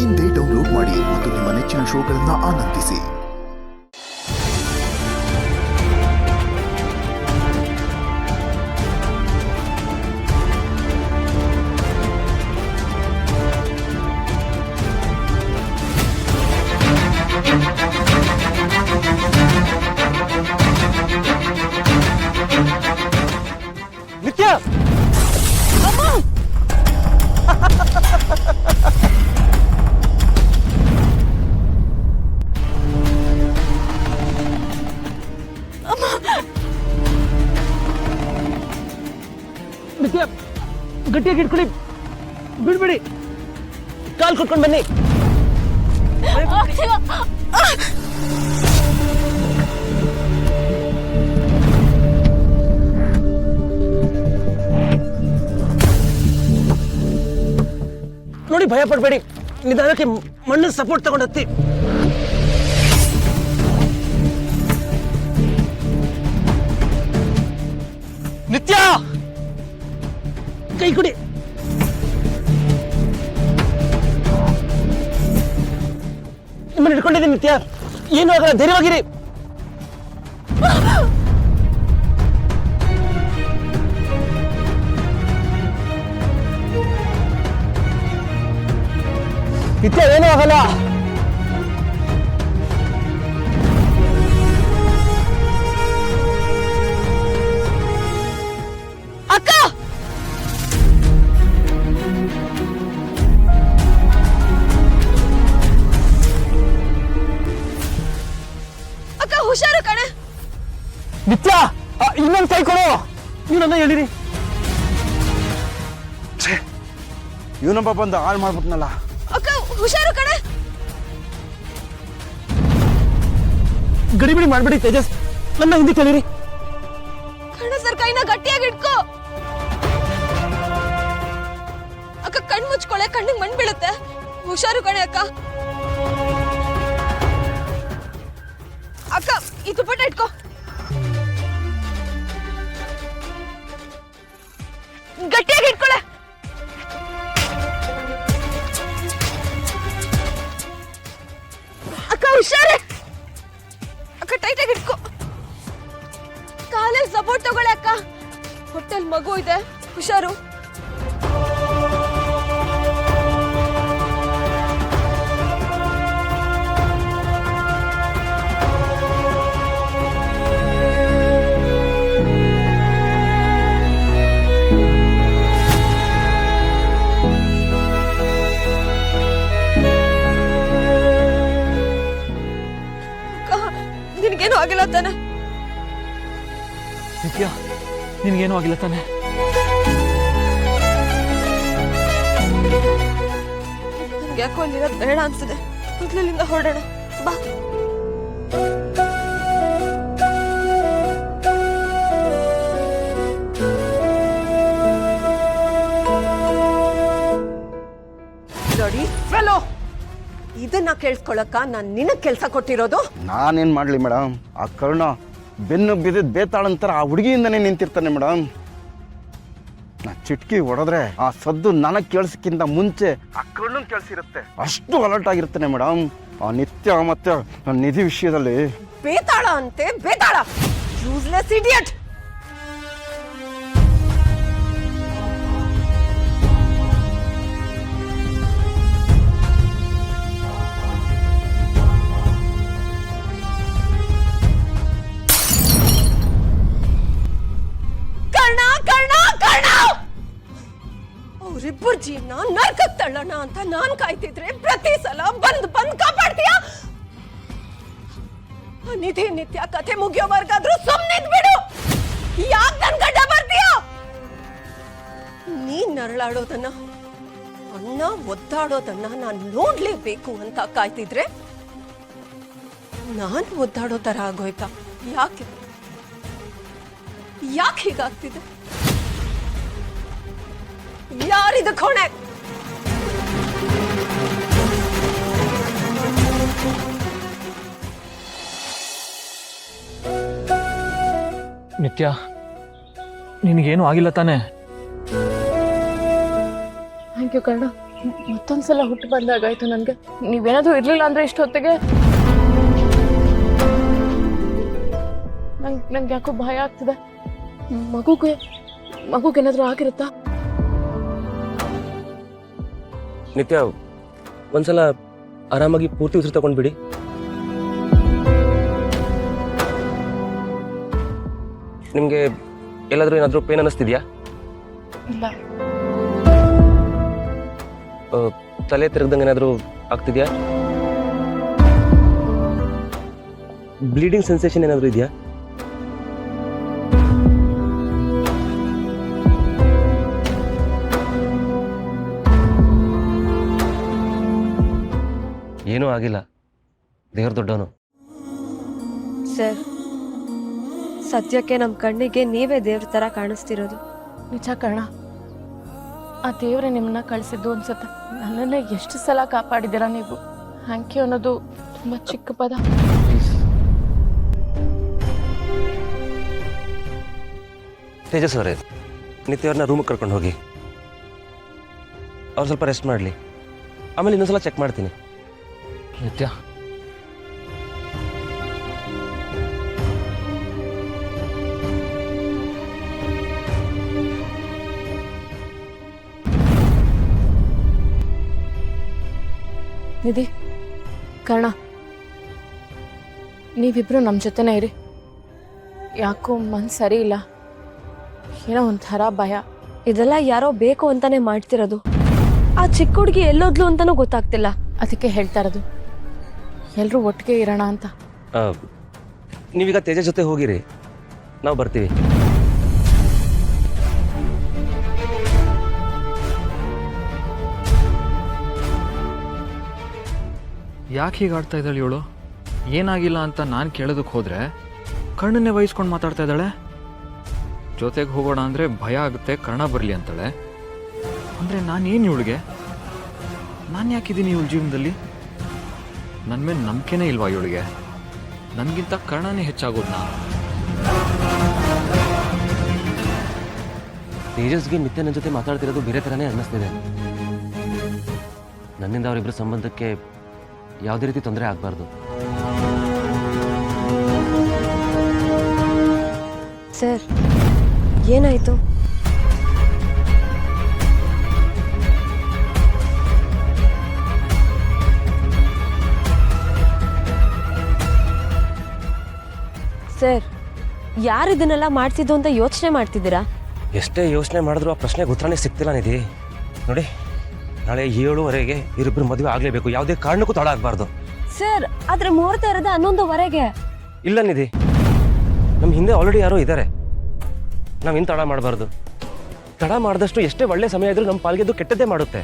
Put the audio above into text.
ಇಂದೇ ಡೌನ್ಲೋಡ್ ಮಾಡಿ ಮತ್ತು ನಿಮ್ಮ ನೆಚ್ಚಿನ ಶೋಗಳನ್ನು ಆನಂದಿಸಿ. ನಿತ್ಯ ಅಮ್ಮ ನಿತ್ಯ ಗಟ್ಟಿಯಾಗಿ ಇಟ್ಕೊಳ್ಳಿ, ಬಿಡ್ಬಿಡಿ, ಕಾಲ್ ಕೊಟ್ಕೊಂಡು ಬನ್ನಿ. ನೋಡಿ, ಭಯ ಪಡಬೇಡಿ, ನಿಧಾನಕ್ಕೆ ಮಣ್ಣು ಸಪೋರ್ಟ್ ತಗೊಂಡು ಹತ್ತಿ. ನಿತ್ಯ ಕೈ ಕೊಡಿ. ನಿಮ್ಮನ್ನು ಇಟ್ಕೊಂಡಿದ್ದೀನಿ ನಿತ್ಯ, ಏನು ಆಗಲ್ಲ, ಧೈರ್ಯವಾಗಿರಿ. ನಿತ್ಯ ಏನೂ ಆಗಲ್ಲ. ಅಕ್ಕ, ಅಕ್ಕ ಹುಷಾರು ಕಣೆ. ನಿತ್ಯ ಇನ್ನೊಂದು ಕೈ ಕೊಡು. ಇವನನ್ನ ಹೇಳಿರಿ. ಇವನೊಬ್ಬ ಬಂದು ಹಾಳು ಮಾಡ್ಬಿಟ್ನಲ್ಲ. ಅಕ್ಕ ಹುಷಾರು ಕಣೆ. ಗಡಿಬಿಡಿ ಮಾಡ್ಬಿಡಿ ತೇಜಸ್, ನನ್ನ ಹಿಂದೆ ಕೇಳಿರಿ. ಕಣ ಸರ್, ಕೈನ ಗಟ್ಟಿಯಾಗಿ ಇಟ್ಕೋ. ಅಕ್ಕ ಕಣ್ ಮುಚ್ಕೊಳ್ಳೆ, ಕಣ್ಣಿಗೆ ಮಣ್ಣು ಬೀಳುತ್ತೆ. ಹುಷಾರು ಕಣೆ ಅಕ್ಕ. ಅಕ್ಕ ಈ ತುಪ್ಪಟ ಇಟ್ಕೋ. ಗಟ್ಟಿಯಾಗಿ ಇಟ್ಕೊಳ್ಳೆ. ಅಕ್ಕ ಹುಷಾರೇ. ಅಕ್ಕ ಟೈಟಾಗಿ ಇಟ್ಕೋ. ಕಾಲಲ್ಲಿ ಸಪೋರ್ಟ್ ತಗೊಳ್ಳೆ ಅಕ್ಕ. ಹೊಟ್ಟೆಲ್ ಮಗು ಇದೆ, ಹುಷಾರು. ನಿನಗೇನು ಆಗಿಲ್ಲ ತಾನೆ? ನಿತ್ಯ, ನಿನಗೇನು ಆಗಿಲ್ಲ ತಾನೆ? ನಂಗೆ ಯಾಕೋ ಅಲ್ಲಿರೋದು ಬೇಡ ಅನ್ಸಿದೆ. ಮೊದಲಿಂದ ಹೊರಡೋಣ ಬಾ. ನೋಡಿ ಫೆಲೋ, ಇದನ್ನ ಕೇಳಿಸ್ಕೊಳಕ್ಕ ನಾನು ನಿನಗೆ ಕೆಲಸ ಕೊಟ್ಟಿರೋದು. ನಾನೇನು ಮಾಡಲಿ ಮೇಡಮ್, ಆ ಕರ್ಣ ಬೆನ್ನು ಬಿದ್ದಿದ್ದು ಬೇತಾಳಂತರ ಆ ಹುಡುಗಿಯಿಂದನೇ ನಿಂತಿರ್ತಾನೆ ಮೇಡಮ್. ನಾ ಚಿಟ್ಕಿ ಹೊಡೆದ್ರೆ ಆ ಸದ್ದು ನನಗೆ ಕೇಳಿಸಕ್ಕಿಂತ ಮುಂಚೆ ಆ ಕರ್ಣನ್ ಕೇಳಿಸಿರುತ್ತೆ. ಅಷ್ಟು ಅಲರ್ಟ್ ಆಗಿರ್ತಾನೆ ಮೇಡಮ್ ಆ ನಿತ್ಯ ಮತ್ತೆ ನಿಧಿ ವಿಷಯದಲ್ಲಿ. ಬೇತಾಳ ಅಂತೆ, ಬೇತಾಳ, ಯೂಸ್ಲೆಸ್ ಇಡಿಯಟ್. ಅವರಿಬ್ಬರ ಜೀವನ ನರ್ಕಕ್ಕೆ ತಳ್ಳೋಣ ಅಂತ ನಾನ್ ಕಾಯ್ತಿದ್ರೆ ಪ್ರತಿ ಸಲ ಬಂದ್ ಕಾಪಾಡ್ತೀಯ. ನಿಧಿ ನಿತ್ಯ ಕಥೆ ಮುಗಿಯೋವರೆಗಾದ್ರೂ ಸುಮ್ಮನಿದ್ ಬಿಡು. ಯಾಕೆ ನನ್ ಗಡ್ಡ ಬರ್ತೀಯ? ನೀನ್ ನರಳಾಡೋದನ್ನ, ಅನ್ನ ಒದ್ದಾಡೋದನ್ನ ನಾನ್ ನೋಡ್ಲೇಬೇಕು ಅಂತ ಕಾಯ್ತಿದ್ರೆ ನಾನ್ ಒದ್ದಾಡೋ ತರ ಆಗೋಯ್ತಾ? ಯಾಕೆ ಹೀಗಾಗ್ತಿದೆ? ಯಾರಿದಕ್ಕೆ ಹೊಣೆ? ನಿತ್ಯ, ನಿನಗೇನು ಆಗಿಲ್ಲ ತಾನೆ? Thank you Karna. ಮತ್ತೊಂದ್ಸಲ ಹುಟ್ಟು ಬಂದಾಗಾಯ್ತು ನನಗೆ. ನೀವೇನಾದ್ರೂ ಇರ್ಲಿಲ್ಲ ಅಂದ್ರೆ ಇಷ್ಟೊತ್ತಿಗೆ ನಂಗೆ ಯಾಕೋ ಭಯ ಆಗ್ತದೆ. ಮಗುಗೇನಾದ್ರೂ ಆಗಿರುತ್ತಾ? ನಿತ್ಯ ಒಂದ್ಸಲ ಆರಾಮಾಗಿ ಪೂರ್ತಿ ಉಸಿರು ತಗೊಂಡ್ಬಿಡಿ. ನಿಮ್ಗೆ ಎಲ್ಲಾದ್ರೂ ಏನಾದ್ರೂ ಪೇನ್ ಅನ್ನಿಸ್ತಿದ್ಯಾ? ಇಲ್ಲ. ತಲೆ ತಿರುಗ್ದಂಗೆ ಏನಾದ್ರೂ ಆಗ್ತಿದ್ಯಾ? ಬ್ಲೀಡಿಂಗ್ ಸೆನ್ಸೇಷನ್ ಏನಾದ್ರೂ ಇದೆಯಾ? ಏನೂ ಆಗಿಲ್ಲ, ದೇವ್ರ ದೊಡ್ಡವನು. ಸರ್, ಸದ್ಯಕ್ಕೆ ನಮ್ಮ ಕಣ್ಣಿಗೆ ನೀವೇ ದೇವ್ರ ತರ ಕಾಣಿಸ್ತಿರೋದು. ನಿಜ ಕಣ, ಆ ದೇವ್ರೆ ನಿಮ್ಮನ್ನ ಕಳಿಸಿದ್ದು ಅನ್ಸುತ್ತೆ. ನನ್ನನ್ನ ಎಷ್ಟು ಸಲ ಕಾಪಾಡಿದ್ದೀರಾ ನೀವು. ಥ್ಯಾಂಕ್ ಯು ಅನ್ನೋದು ತುಂಬಾ ಚಿಕ್ಕ ಪದ. ತೇಜಸ್ ಅವರೇ, ನಿತ್ಯವ್ರನ್ನ ರೂಮಿಗೆ ಕರ್ಕೊಂಡು ಹೋಗಿ. ಅವ್ರು ಸ್ವಲ್ಪ ರೆಸ್ಟ್ ಮಾಡಲಿ, ಆಮೇಲೆ ಇನ್ನೊಂದ್ಸಲ ಚೆಕ್ ಮಾಡ್ತೀನಿ. ನಿತ್ಯ, ನಿಧಿ, ಕರ್ಣ, ನೀವಿಬ್ರು ನಮ್ಮ ಜೊತೆನೇ ಇರಿ. ಯಾಕೋ ಮನ್ಸು ಸರಿ ಇಲ್ಲ, ಏನೋ ಒಂಥರ ಭಯ. ಇದೆಲ್ಲ ಯಾರೋ ಬೇಕು ಅಂತಾನೆ ಮಾಡ್ತಿರೋದು. ಆ ಚಿಕ್ಕ ಹುಡುಗಿ ಎಲ್ಲೋದ್ಲು ಅಂತಾನೂ ಗೊತ್ತಾಗ್ತಿಲ್ಲ. ಅದಕ್ಕೆ ಹೇಳ್ತಾ ಇರೋದು ಎಲ್ಲರೂ ಒಟ್ಟಿಗೆ ಇರೋಣ ಅಂತ. ನೀವೀಗ ತೇಜಸ್ ಜೊತೆ ಹೋಗಿರಿ, ನಾವು ಬರ್ತೀವಿ. ಯಾಕೆ ಹೀಗೆ ಆಡ್ತಾ ಇದ್ದಾಳೆ ಇವಳು? ಏನಾಗಿಲ್ಲ ಅಂತ ನಾನು ಕೇಳೋದಕ್ಕೆ ಹೋದರೆ ಕಣ್ಣನ್ನೇ ವಹಿಸ್ಕೊಂಡು ಮಾತಾಡ್ತಾ ಇದ್ದಾಳೆ. ಜೊತೆಗೆ ಹೋಗೋಣ ಅಂದರೆ ಭಯ ಆಗುತ್ತೆ, ಕರ್ಣ ಬರಲಿ ಅಂತಾಳೆ. ಅಂದರೆ ನಾನೇನು ಇವಳಿಗೆ? ನಾನು ಯಾಕಿದ್ದೀನಿ ಇವಳ ಜೀವನದಲ್ಲಿ? ನನ್ನ ಮೇಲೆ ನಂಬಿಕೆನೇ ಇಲ್ವಾ ಇವಳಿಗೆ? ನನಗಿಂತ ಕರ್ಣನೇ ಹೆಚ್ಚಾಗೋದು. ತೇಜಸ್ಗೆ ನಿತ್ಯನ ಜೊತೆ ಮಾತಾಡ್ತಿರೋದು ಬೇರೆ ಥರನೇ ಅನ್ನಿಸ್ತಿದೆ. ನನ್ನಿಂದ ಅವರಿಬ್ಬರ ಸಂಬಂಧಕ್ಕೆ ಯಾವುದೇ ರೀತಿ ತೊಂದರೆ ಆಗಬಾರ್ದು. ಸರ್, ಏನಾಯ್ತು? ಸರ್, ಯಾರು ಇದನ್ನೆಲ್ಲ ಮಾಡ್ತಿದ್ದು ಅಂತ ಯೋಚನೆ ಮಾಡ್ತಿದ್ದೀರಾ? ಎಷ್ಟೇ ಯೋಚನೆ ಮಾಡಿದ್ರು ಆ ಪ್ರಶ್ನೆಗೆ ಉತ್ತರನೇ ಸಿಗ್ತಿಲ್ಲ ನಿಧಿ. ನೋಡಿ, ನಾಳೆ 7:15ಗೆ ಇವರಿಬ್ಬರು ಮದುವೆ ಆಗಲೇಬೇಕು. ಯಾವುದೇ ಕಾರಣಕ್ಕೂ ತಡ ಆಗಬಾರ್ದು. ಸರ್, ಆದ್ರೆ ಮುಹೂರ್ತ ಇರೋದು 11:15ಗೆ. ಇಲ್ಲ ನಿಧಿ, ನಮ್ಮ ಹಿಂದೆ ಆಲ್ರೆಡಿ ಯಾರೋ ಇದ್ದಾರೆ. ನಾವಿನ್ನು ತಡ ಮಾಡಬಾರ್ದು. ತಡ ಮಾಡಿದಷ್ಟು ಎಷ್ಟೇ ಒಳ್ಳೆ ಸಮಯ ಇದ್ರೂ ನಮ್ಮ ಪಾಲ್ಗೆದ್ದು ಕೆಟ್ಟದ್ದೇ ಮಾಡುತ್ತೆ.